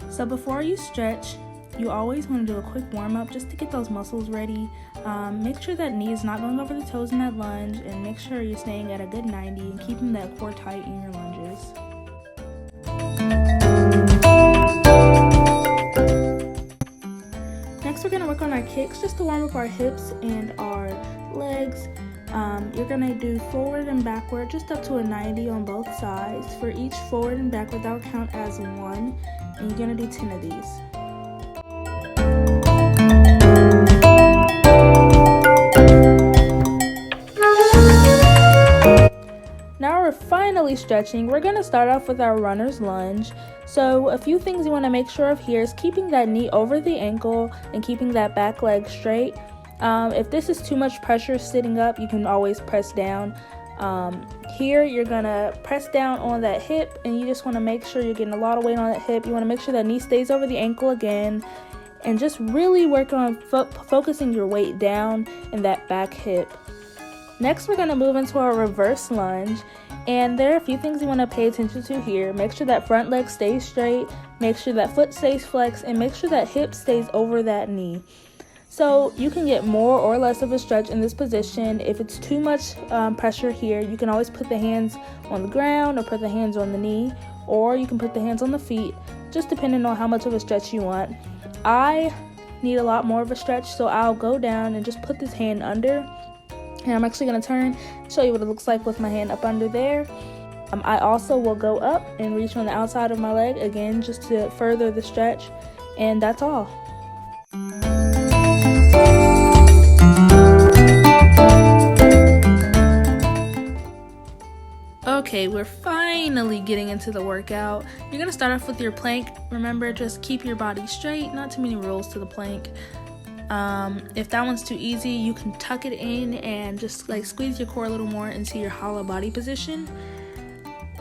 So before you stretch, you always want to do a quick warm-up just to get those muscles ready. Make sure that knee is not going over the toes in that lunge, and make sure you're staying at a good 90 and keeping that core tight in your lunges. Next, we're going to work on our kicks just to warm up our hips and our legs. You're going to do forward and backward just up to a 90 on both sides. For each forward and backward, that will count as 1, and you're going to do 10 of these. Now we're finally stretching. We're going to start off with our runner's lunge. So a few things you want to make sure of here is keeping that knee over the ankle and keeping that back leg straight. If this is too much pressure sitting up, you can always press down. Here you're going to press down on that hip, and you just want to make sure you're getting a lot of weight on that hip. You want to make sure that knee stays over the ankle again, and just really work on focusing your weight down in that back hip. Next, we're going to move into our reverse lunge, and there are a few things you want to pay attention to here. Make sure that front leg stays straight, make sure that foot stays flexed, and make sure that hip stays over that knee. So you can get more or less of a stretch in this position. If it's too much pressure here, you can always put the hands on the ground or put the hands on the knee, or you can put the hands on the feet, just depending on how much of a stretch you want. I need a lot more of a stretch, so I'll go down and just put this hand under. And I'm actually going to turn and show you what it looks like with my hand up under there. I also will go up and reach on the outside of my leg, again, just to further the stretch. And that's all. Okay, we're finally getting into the workout. You're going to start off with your plank. Remember, just keep your body straight. Not too many rules to the plank. If that one's too easy, you can tuck it in and just like squeeze your core a little more into your hollow body position.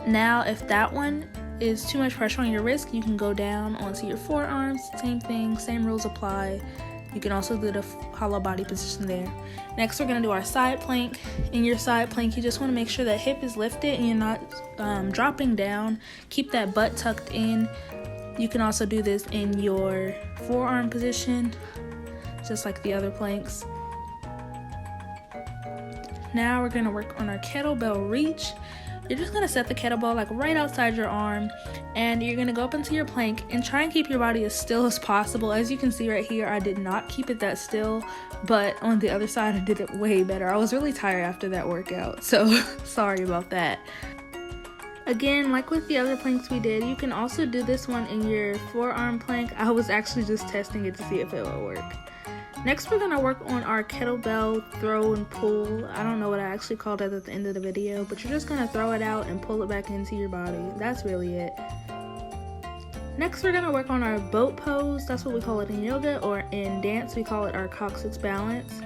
Now, if that one is too much pressure on your wrist, you can go down onto your forearms. Same thing, same rules apply. You can also do the hollow body position there. Next, we're going to do our side plank. In your side plank, you just want to make sure that hip is lifted and you're not dropping down. Keep that butt tucked in. You can also do this in your forearm position, just like the other planks. Now we're going to work on our kettlebell reach. You're just going to set the kettlebell like right outside your arm, and you're going to go up into your plank and try and keep your body as still as possible. As you can see right here, I did not keep it that still, but on the other side I did it way better. I was really tired after that workout, so sorry about that. Again, like with the other planks we did, you can also do this one in your forearm plank. I was actually just testing it to see if it would work. Next, we're going to work on our kettlebell throw and pull. I don't know what I actually called it at the end of the video, but you're just going to throw it out and pull it back into your body. That's really it. Next, we're going to work on our boat pose. That's what we call it in yoga, or in dance, we call it our coccyx balance.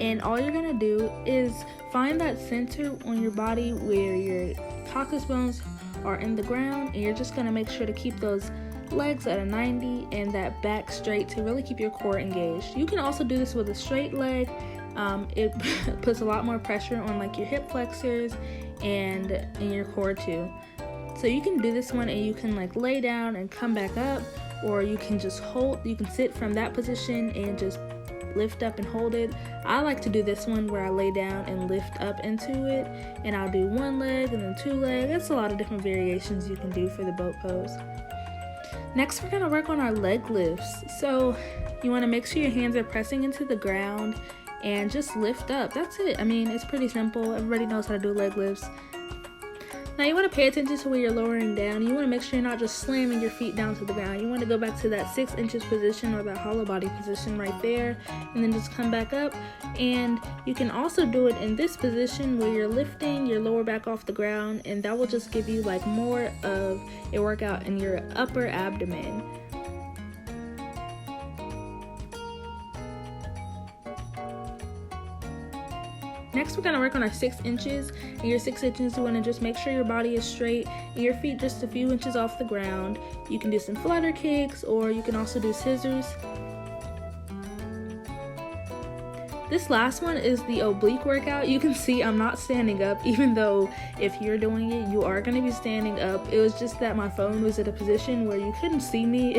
And all you're going to do is find that center on your body where your coccyx bones are in the ground, and you're just going to make sure to keep those legs at a 90 and that back straight to really keep your core engaged. You can also do this with a straight leg. It puts a lot more pressure on like your hip flexors and in your core too. So you can do this one and you can like lay down and come back up, or you can just hold. You can sit from that position and just lift up and hold it. I like to do this one where I lay down and lift up into it, and I'll do one leg and then two legs. That's a lot of different variations you can do for the boat pose. Next, we're going to work on our leg lifts. So you want to make sure your hands are pressing into the ground and just lift up. That's it. I mean, it's pretty simple. Everybody knows how to do leg lifts. Now you want to pay attention to where you're lowering down. You want to make sure you're not just slamming your feet down to the ground. You want to go back to that 6 inches position, or that hollow body position right there, and then just come back up. And you can also do it in this position where you're lifting your lower back off the ground, and that will just give you like more of a workout in your upper abdomen. Next, we're going to work on our 6 inches. And your 6 inches, you want to just make sure your body is straight and your feet just a few inches off the ground. You can do some flutter kicks, or you can also do scissors. This last one is the oblique workout. You can see I'm not standing up, even though if you're doing it, you are going to be standing up. It was just that my phone was at a position where you couldn't see me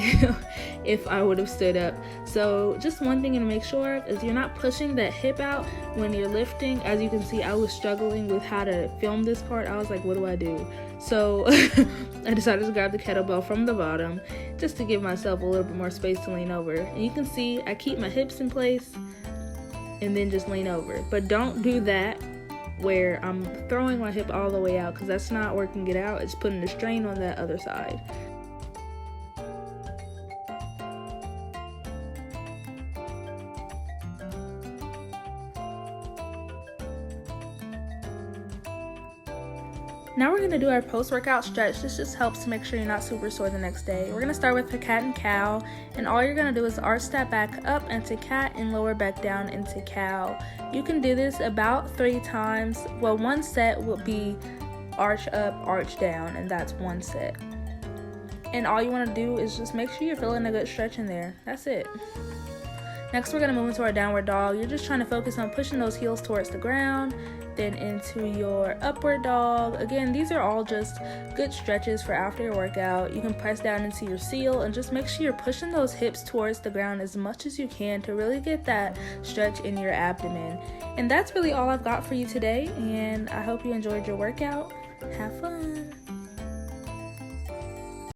if I would have stood up. So just one thing to make sure of is you're not pushing that hip out when you're lifting. As you can see, I was struggling with how to film this part. I was like, what do I do? So I decided to grab the kettlebell from the bottom just to give myself a little bit more space to lean over. And you can see I keep my hips in place and then just lean over. But don't do that where I'm throwing my hip all the way out, because that's not working it out. It's putting a strain on that other side. Now we're going to do our post-workout stretch. This just helps to make sure you're not super sore the next day. We're going to start with the cat and cow, and all you're going to do is arch that back up into cat and lower back down into cow. You can do this about 3 times. Well, one set will be arch up, arch down, and that's one set. And all you want to do is just make sure you're feeling a good stretch in there. That's it. Next, we're going to move into our downward dog. You're just trying to focus on pushing those heels towards the ground, then into your upward dog. Again, these are all just good stretches for after your workout. You can press down into your seal and just make sure you're pushing those hips towards the ground as much as you can to really get that stretch in your abdomen. And that's really all I've got for you today, and I hope you enjoyed your workout. Have fun.